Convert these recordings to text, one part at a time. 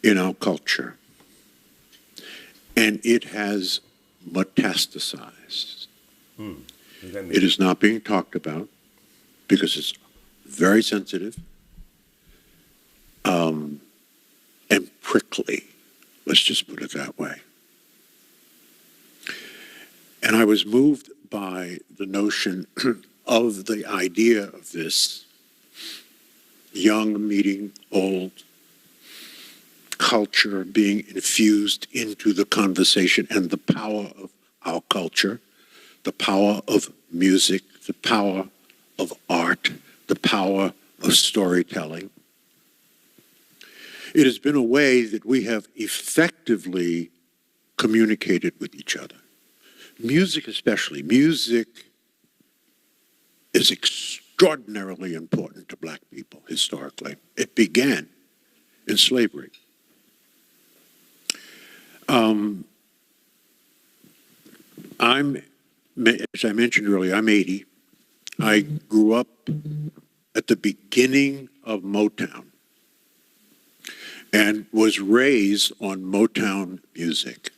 in our culture, and it has metastasized. Hmm. What does that It mean? is not being talked about because it's very sensitive and prickly. Let's just put it that way. And I was moved by the notion of the idea of this young meeting old culture being infused into the conversation, and the power of our culture, the power of music, the power of art, the power of storytelling. It has been a way that we have effectively communicated with each other. Music especially. Music is extraordinarily important to black people historically. It began in slavery. As I mentioned earlier, I'm 80. I grew up at the beginning of Motown and was raised on Motown music.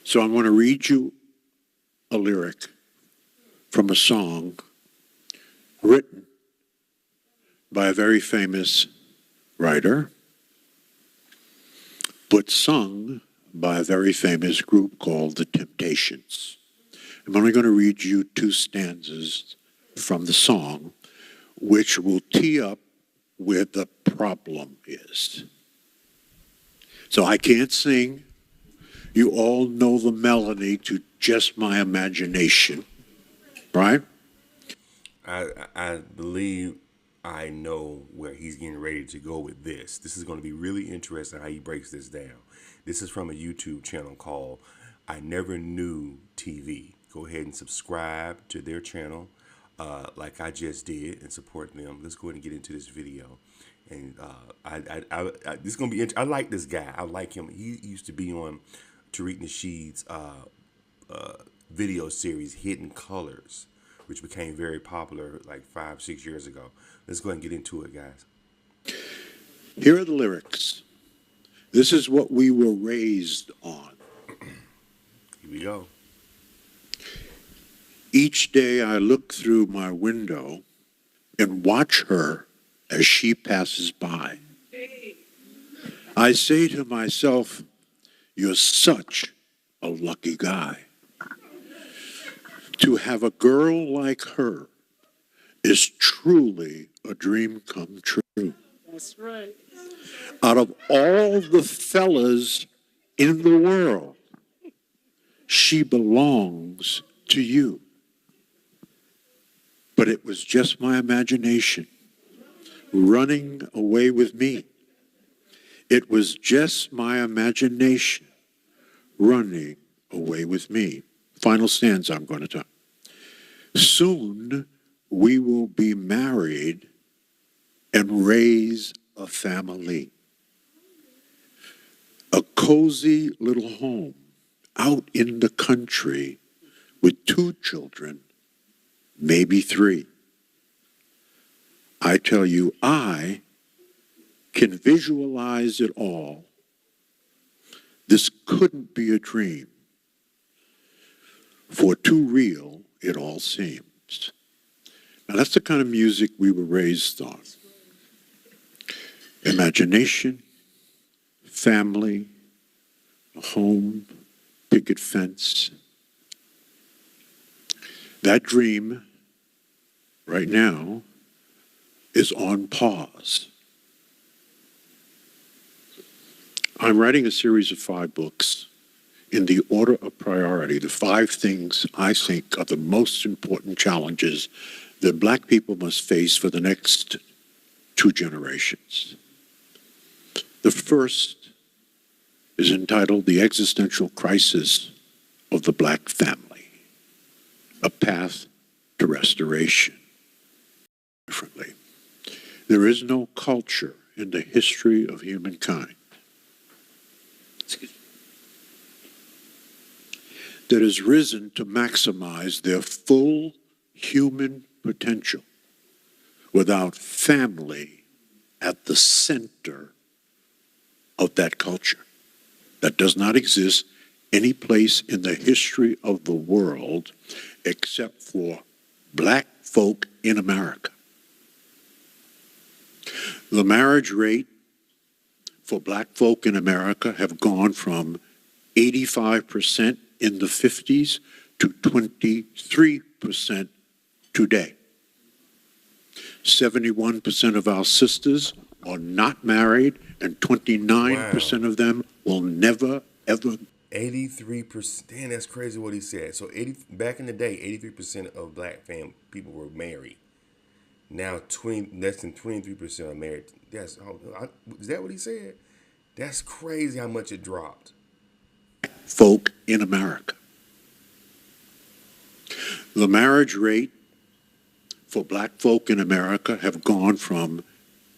So I'm going to read you a lyric from a song written by a very famous writer, but sung by a very famous group called The Temptations. I'm only going to read you two stanzas from the song, which will tee up where the problem is. So I can't sing. You all know the melody to Just My Imagination, right? I believe I know where he's getting ready to go with this. This is going to be really interesting how he breaks this down. This is from a YouTube channel called I Never Knew TV. Go ahead and subscribe to their channel, like I just did, and support them. Let's go ahead and get into this video. And this is gonna be. I like this guy. I like him. He used to be on Tariq Nasheed's video series Hidden Colors, which became very popular like 5, 6 years ago. Let's go ahead and get into it, guys. Here are the lyrics. This is what we were raised on. Here we go. Each day I look through my window and watch her as she passes by. I say to myself, you're such a lucky guy. To have a girl like her is truly a dream come true. That's right. Out of all the fellas in the world, she belongs to you. But it was just my imagination running away with me. It was just my imagination running away with me. Final stanza I'm going to talk. Soon we will be married and raise a family. A cozy little home out in the country with 2 children, maybe 3. I tell you, I can visualize it all. This couldn't be a dream, for too real it all seems. Now that's the kind of music we were raised on. Imagination, family, a home, picket fence. That dream, right now, is on pause. I'm writing a series of 5 books in the order of priority, the 5 things I think are the most important challenges that black people must face for the next 2 generations. The first is entitled The Existential Crisis of the Black Family, a path to restoration. Differently. There is no culture in the history of humankind that has risen to maximize their full human potential without family at the center of that culture. That does not exist any place in the history of the world except for black folk in America. The marriage rate for black folk in America have gone from 85% in the 50s to 23% today. 71% of our sisters are not married, and 29% of them will never, ever. 83%. Damn, that's crazy what he said. So back in the day, 83% of black people were married. Now, less than 23% are married. Is that what he said? That's crazy how much it dropped. Folk in America. The marriage rate for black folk in America have gone from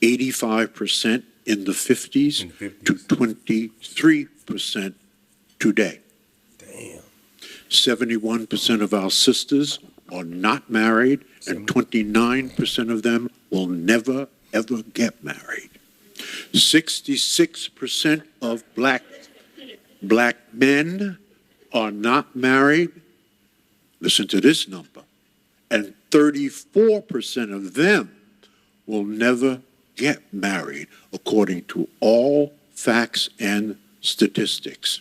85% in the 50s to 23% today. Damn. 71% of our sisters are not married, and 29% of them will never, ever get married. 66% of black men are not married. Listen to this number. And 34% of them will never get married, according to all facts and statistics.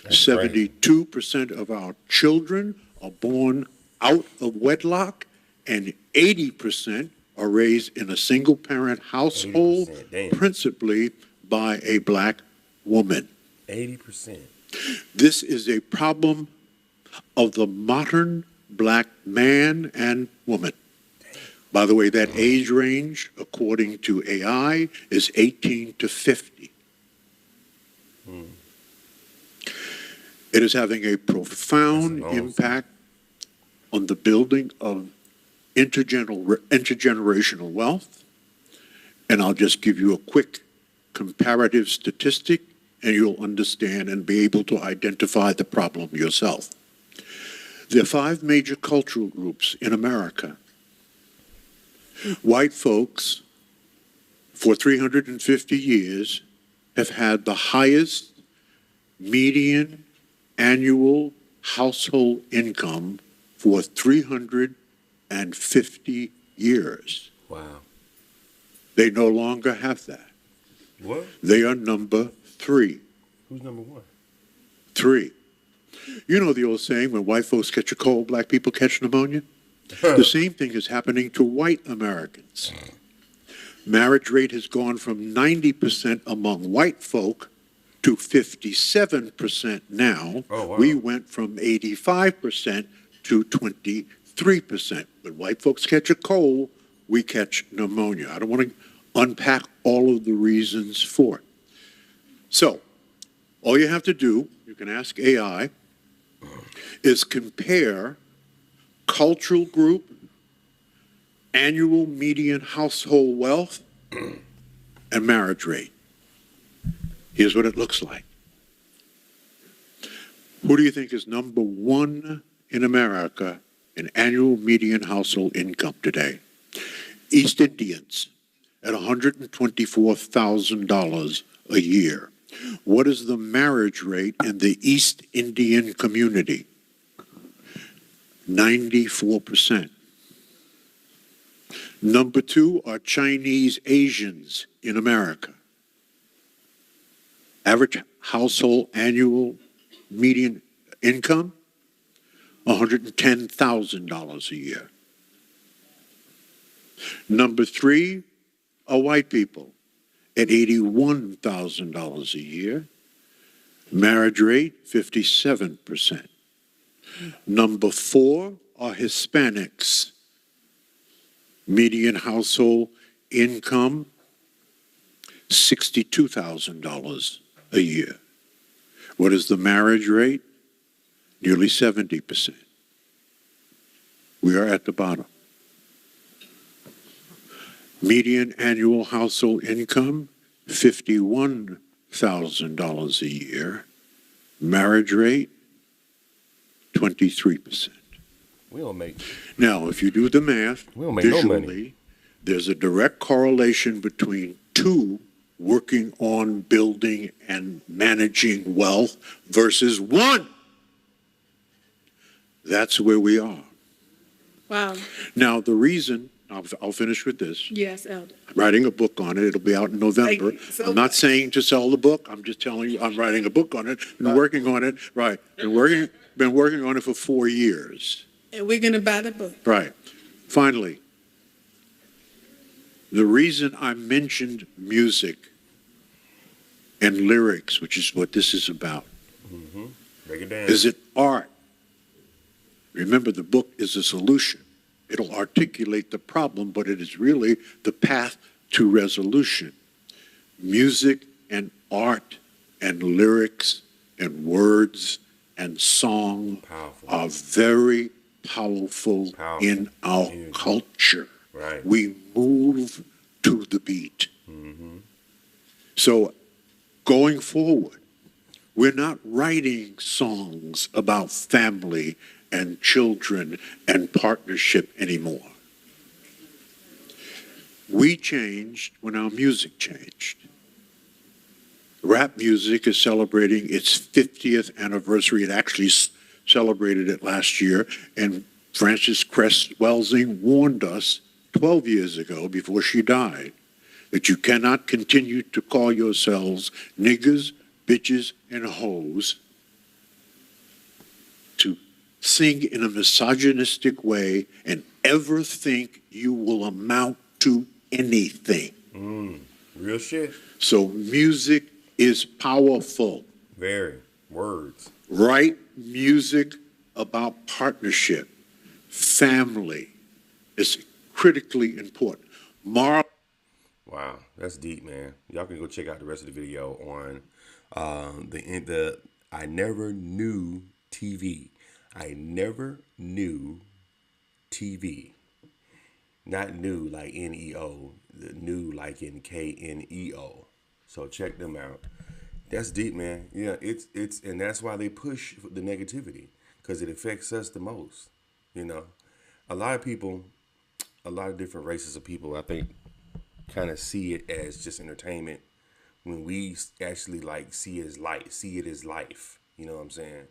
72% of our children are born out of wedlock, and 80% are raised in a single-parent household, principally by a black woman. 80%. This is a problem of the modern black man and woman. By the way, that age range, according to AI, is 18 to 50. It is having a profound impact on the building of intergenerational wealth. And I'll just give you a quick comparative statistic, and you'll understand and be able to identify the problem yourself. There are 5 major cultural groups in America. White folks, for 350 years, have had the highest median annual household income for 350 years. Wow. They no longer have that. What? They are number 3. Who's number 1? 3. You know the old saying, when white folks catch a cold, black people catch pneumonia? The same thing is happening to white Americans. Marriage rate has gone from 90% among white folk to 57% now. Oh, wow. We went from 85% to 23%. When white folks catch a cold, we catch pneumonia. I don't want to unpack all of the reasons for it. So, all you have to do, you can ask AI, is compare cultural group, annual median household wealth, and marriage rate. Here's what it looks like. Who do you think is number 1 in America in annual median household income today? East Indians at $124,000 a year. What is the marriage rate in the East Indian community? 94%. Number 2 are Chinese Asians in America. Average household annual median income, $110,000 a year. Number 3 are white people at $81,000 a year. Marriage rate, 57%. Number 4 are Hispanics. Median household income, $62,000 a year. What is the marriage rate? Nearly 70%. We are at the bottom. Median annual household income, $51,000 a year. Marriage rate, 23%. We don't make. Now, if you do the math, we don't make visually, no money. There's a direct correlation between 2 working on building and managing wealth versus one. That's where we are. Wow. Now, the reason, I'll finish with this. Yes, Elder. I'm writing a book on it. It'll be out in November. Thank you so I'm not much. saying to sell the book. I'm just telling you I'm writing a book on it. Been working on it. Right. Been working on it for 4 years. And we're going to buy the book. Right. Finally, the reason I mentioned music and lyrics, which is what this is about, Break it down. is that art. Remember, the book is a solution. It'll articulate the problem, but it is really the path to resolution. Music and art and lyrics and words and song Powerful. are very powerful Powerful. in our Energy. culture. Right. We move to the beat. So going forward, we're not writing songs about family and children and partnership anymore. We changed when our music changed. Rap music is celebrating its 50th anniversary. It actually celebrated it last year, and Frances Cress Welsing warned us 12 years ago before she died that you cannot continue to call yourselves niggers, bitches, and hoes, to sing in a misogynistic way and ever think you will amount to anything. Real shit. So music is powerful. Very. Words. Write music about partnership, family is critically important. Wow, that's deep, man. Y'all can go check out the rest of the video on the I Never Knew TV. I never knew TV. Not new like N-E-O, the new like in K-N-E-O. So check them out. That's deep, man. Yeah, it's and that's why they push the negativity, because it affects us the most. You know, a lot of people, a lot of different races of people, I think, kind of see it as just entertainment when we actually like see it as life. You know what I'm saying?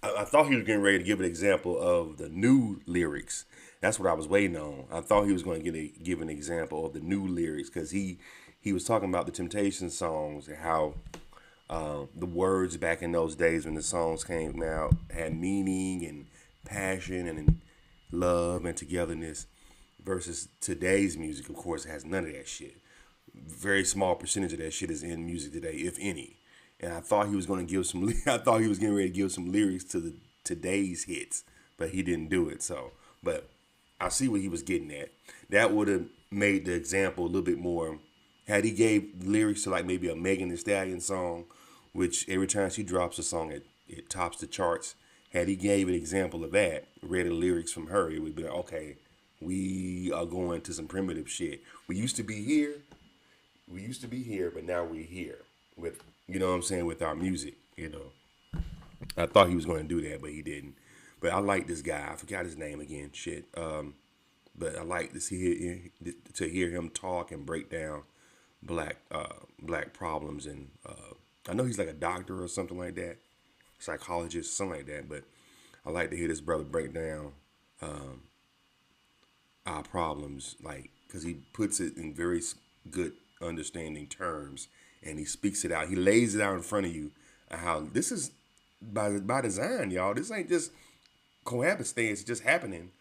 I thought he was getting ready to give an example of the new lyrics. That's what I was waiting on. I thought he was going to give an example of the new lyrics, because he was talking about the Temptations songs and how the words back in those days when the songs came out had meaning and passion and love and togetherness, versus today's music, of course, has none of that shit. Very small percentage of that shit is in music today, if any. And I thought he was going to give some. I thought he was getting ready to give some lyrics to the today's hits, but he didn't do it. So, but I see what he was getting at. That would have made the example a little bit more. Had he gave lyrics to like maybe a Megan Thee Stallion song, which every time she drops a song, it tops the charts. Had he gave an example of that, read the lyrics from her, it would be like, okay, we are going to some primitive shit. We used to be here, but now we're here with, you know what I'm saying, with our music, you know. I thought he was going to do that, but he didn't. But I like this guy. I forgot his name again. Shit. But I like to hear him talk and break down black problems, and I know he's like a doctor or something like that, psychologist, something like that. But I like to hear this brother break down our problems, like, because he puts it in very good understanding terms, and he speaks it out. He lays it out in front of you, how this is by design, y'all. This ain't just cohabitance just happening.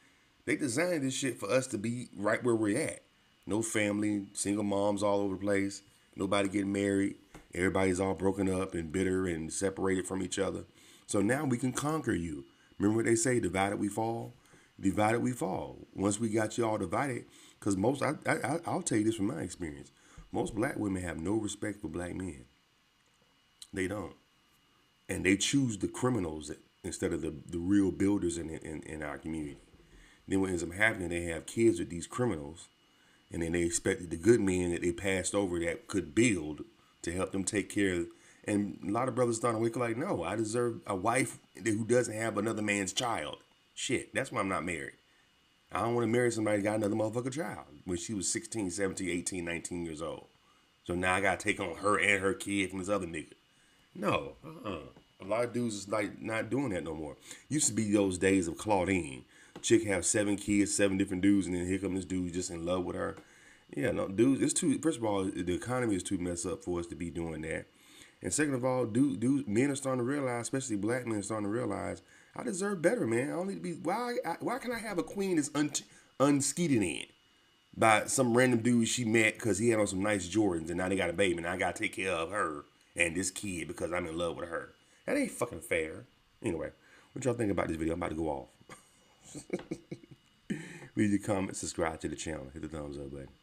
They designed this shit for us to be right where we're at. No family, single moms all over the place, nobody getting married, everybody's all broken up and bitter and separated from each other. So now we can conquer you. Remember what they say, divided we fall? Divided we fall. Once we got you all divided, because I'll tell you this from my experience, most black women have no respect for black men. They don't. And they choose the criminals instead of the real builders in our community. Then what ends up happening, they have kids with these criminals, and then they expected the good men that they passed over that could build to help them take care of. And a lot of brothers starting to wake up like, no, I deserve a wife who doesn't have another man's child. Shit, that's why I'm not married. I don't want to marry somebody who got another motherfucker child when she was 16, 17, 18, 19 years old. So now I gotta take on her and her kid from this other nigga. No, a lot of dudes is like not doing that no more. Used to be those days of Claudine. Chick have 7 kids, 7 different dudes, and then here come this dude just in love with her. Yeah, no, dude, it's too. First of all, the economy is too messed up for us to be doing that. And second of all, men are starting to realize, especially black men, are starting to realize, I deserve better, man. I don't need to be. Why can I have a queen that's unskeeted in by some random dude she met because he had on some nice Jordans and now they got a baby and I gotta take care of her and this kid because I'm in love with her. That ain't fucking fair. Anyway, what y'all think about this video? I'm about to go off. Leave your comments, subscribe to the channel, hit the thumbs up button.